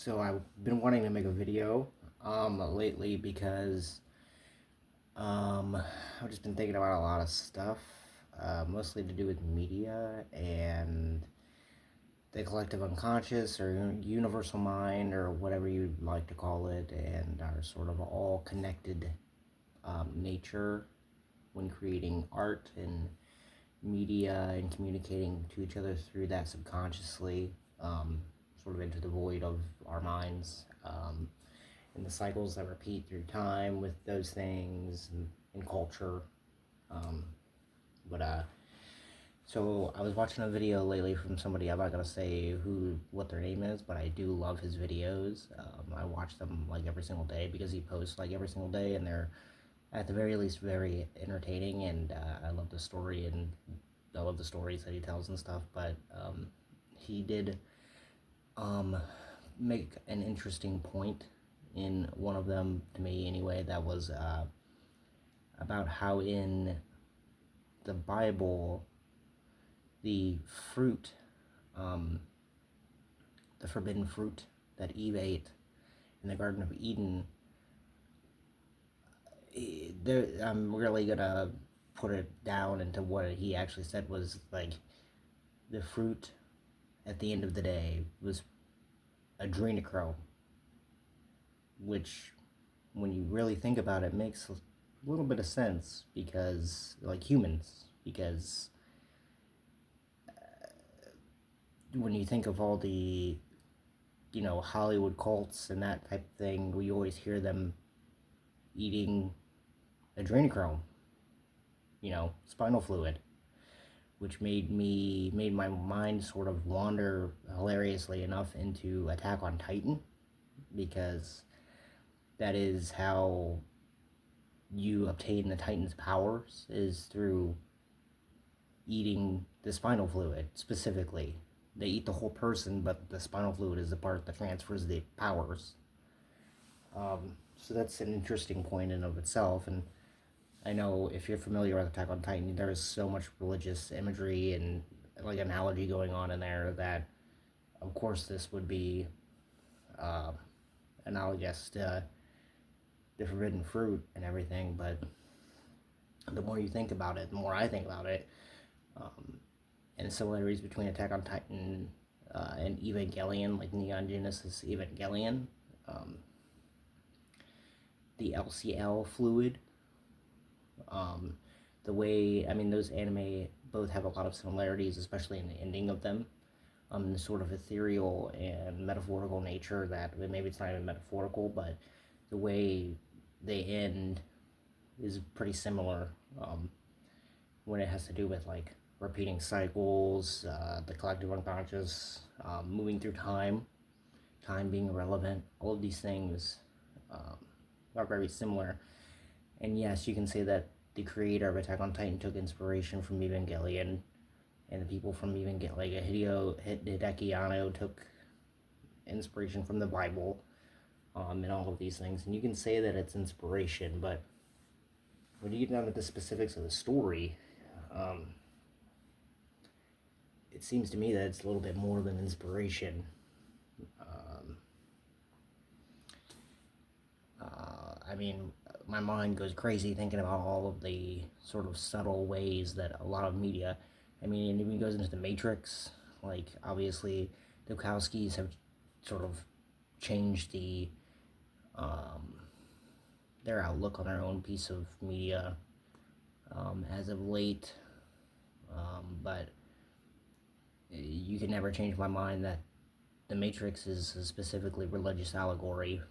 So I've been wanting to make a video lately because I've just been thinking about a lot of stuff, mostly to do with media and the collective unconscious or universal mind or whatever you'd like to call it, and our sort of all connected nature when creating art and media and communicating to each other through that subconsciously, sort of into the void of our minds, and the cycles that repeat through time with those things and culture. Um, but so I was watching a video lately from somebody. I'm not gonna say what their name is, but I do love his videos. I watch them like every single day because he posts like every single day, and they're at the very least very entertaining. And I love the story, and I love the stories that he tells and stuff. But he did um, make an interesting point in one of them, to me anyway, that was about how in the Bible the fruit, um, the forbidden fruit that Eve ate in the Garden of Eden, I'm really gonna put it down into what he actually said was like the fruit at the end of the day was adrenochrome, which, when you really think about it, makes a little bit of sense because, like humans, because when you think of all the, Hollywood cults and that type of thing, we always hear them eating adrenochrome, spinal fluid, which made my mind sort of wander hilariously enough into Attack on Titan, because that is how you obtain the Titan's powers, is through eating the spinal fluid specifically. They eat the whole person, but the spinal fluid is the part that transfers the powers. So that's an interesting point in of itself. And I know if you're familiar with Attack on Titan, there is so much religious imagery and like analogy going on in there that, of course, this would be uh, analogous to the forbidden fruit and everything. But the more you think about it, the more I think about it, and similarities between Attack on Titan and Evangelion, like Neon Genesis Evangelion, the LCL fluid, the way, those anime both have a lot of similarities, especially in the ending of them. The sort of ethereal and metaphorical nature that, maybe it's not even metaphorical, but the way they end is pretty similar, when it has to do with like repeating cycles, the collective unconscious, moving through time, time being irrelevant. All of these things are very similar. And yes, you can say that the creator of Attack on Titan took inspiration from Evangelion, and the people from Evangelion, like Hideki Anno, took inspiration from the Bible, and all of these things. And you can say that it's inspiration, but when you get down to the specifics of the story, it seems to me that it's a little bit more than inspiration. My mind goes crazy thinking about all of the sort of subtle ways that a lot of media, it even goes into the Matrix. Like, obviously, the Wachowskis have sort of changed their outlook on their own piece of media as of late, but you can never change my mind that the Matrix is a specifically religious allegory,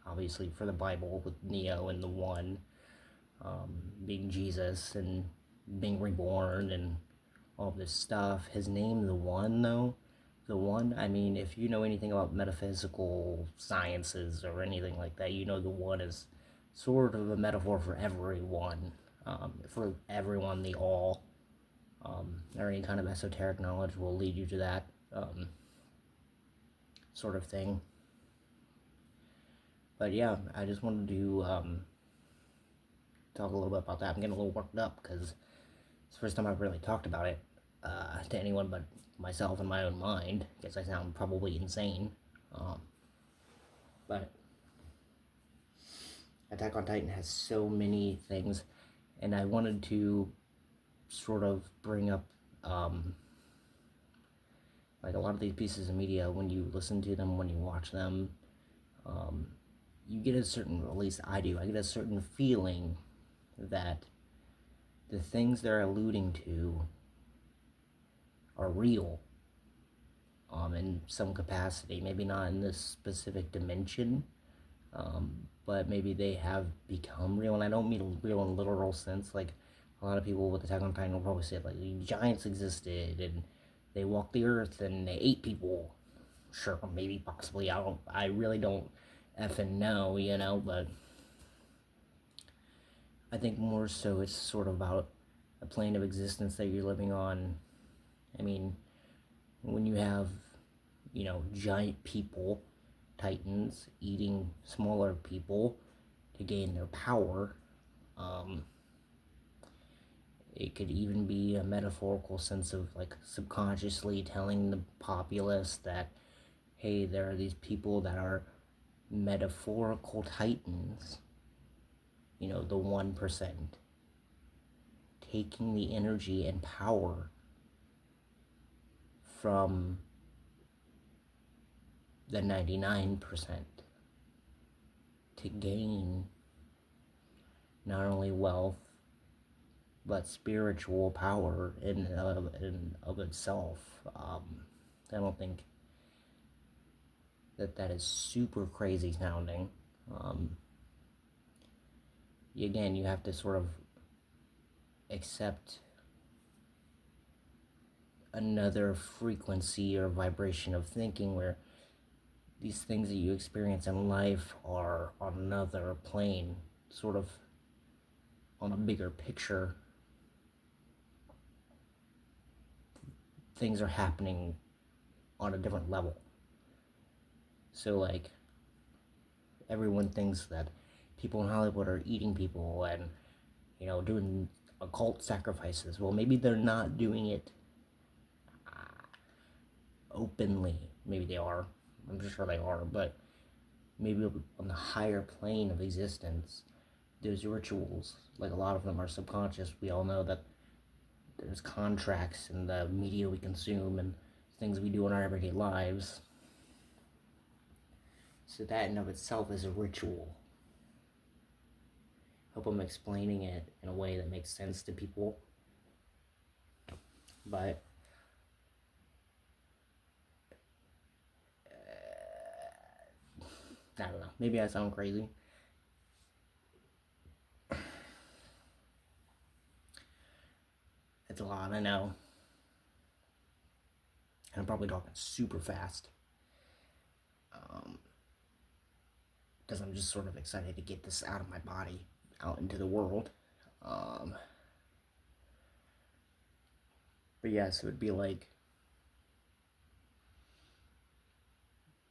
obviously, for the Bible, with Neo and the One being Jesus and being reborn and all this stuff. His name, the One, though, the One, if you know anything about metaphysical sciences or anything like that, the One is sort of a metaphor for everyone, the all, or any kind of esoteric knowledge will lead you to that sort of thing. But yeah, I just wanted to talk a little bit about that. I'm getting a little worked up because it's the first time I've really talked about it to anyone but myself in my own mind. I guess I sound probably insane. But Attack on Titan has so many things, and I wanted to sort of bring up like a lot of these pieces of media. When you listen to them, when you watch them, um, you get a certain, at least I do, I get a certain feeling that the things they're alluding to are real, in some capacity. Maybe not in this specific dimension, but maybe they have become real. And I don't mean real in literal sense. Like a lot of people with Attack on Titan will probably say like giants existed and they walked the earth and they ate people. Sure, maybe, possibly. I really don't effing know, but I think more so it's sort of about a plane of existence that you're living on. I mean, when you have, giant people, titans, eating smaller people to gain their power, um, it could even be a metaphorical sense of like subconsciously telling the populace that, hey, there are these people that are metaphorical titans, the 1%, taking the energy and power from the 99% to gain not only wealth but spiritual power in of itself. I don't think that is super crazy sounding. Again, you have to sort of accept another frequency or vibration of thinking where these things that you experience in life are on another plane, sort of on a bigger picture. Things are happening on a different level. So, like, everyone thinks that people in Hollywood are eating people and, doing occult sacrifices. Well, maybe they're not doing it openly. Maybe they are. I'm sure they are. But maybe on the higher plane of existence, there's rituals. Like, a lot of them are subconscious. We all know that there's contracts in the media we consume and things we do in our everyday lives. So that in of itself is a ritual. Hope I'm explaining it in a way that makes sense to people. But I don't know. Maybe I sound crazy. It's a lot, I know. And I'm probably talking super fast. Because I'm just sort of excited to get this out of my body, out into the world. But yes, it would be like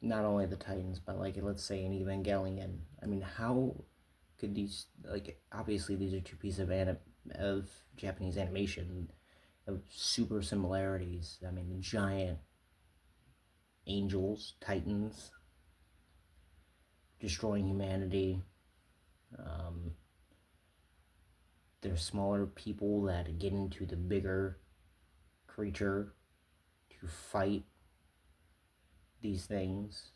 not only the Titans, but like let's say an Evangelion. I mean, how could these, like, obviously these are two pieces of Japanese animation of super similarities. I mean, the giant angels, titans, destroying humanity. There's smaller people that get into the bigger creature to fight these things.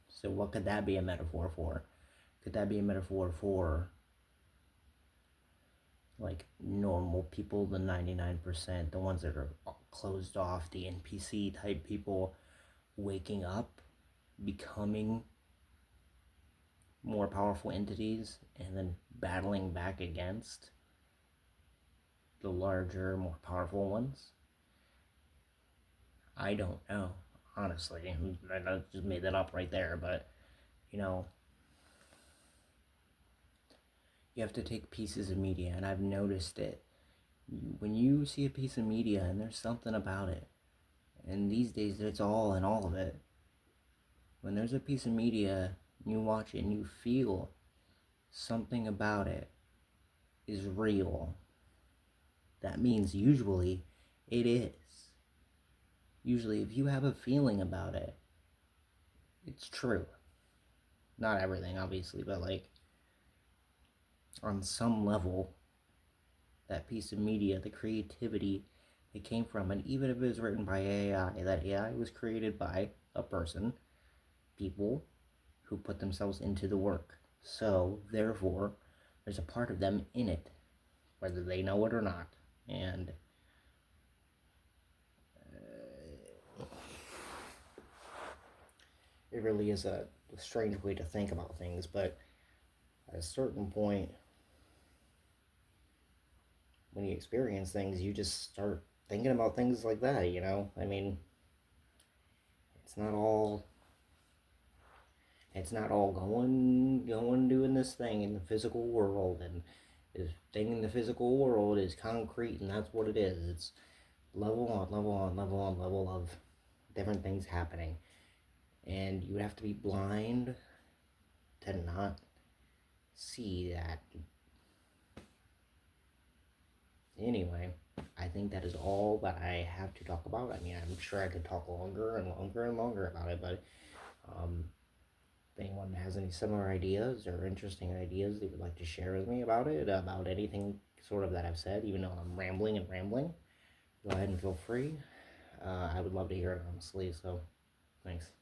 So what could that be a metaphor for? Could that be a metaphor for like normal people, the 99%, the ones that are closed off, the NPC type people, waking up, becoming more powerful entities, and then battling back against the larger, more powerful ones? I don't know, honestly. I just made that up right there, but you have to take pieces of media, and I've noticed it. When you see a piece of media and there's something about it, and these days it's all in all of it, when there's a piece of media, you watch it and you feel something about it is real, that means usually it is. Usually, if you have a feeling about it, it's true. not everything, obviously, but like on some level, that piece of media, the creativity it came from, and even if it was written by AI, that AI was created by a person, people who put themselves into the work. So, therefore, there's a part of them in it, whether they know it or not. And it really is a strange way to think about things, but at a certain point, when you experience things, you just start thinking about things like that, you know? I mean, it's not all going doing this thing in the physical world, and this thing in the physical world is concrete, and that's what it is. It's level on level on level on level of different things happening, and you would have to be blind to not see that. Anyway, I think that is all that I have to talk about. I mean, I'm sure I could talk longer and longer and longer about it, but um, if anyone has any similar ideas or interesting ideas they would like to share with me about it, about anything sort of that I've said, even though I'm rambling and rambling, go ahead and feel free. I would love to hear it, honestly, so thanks.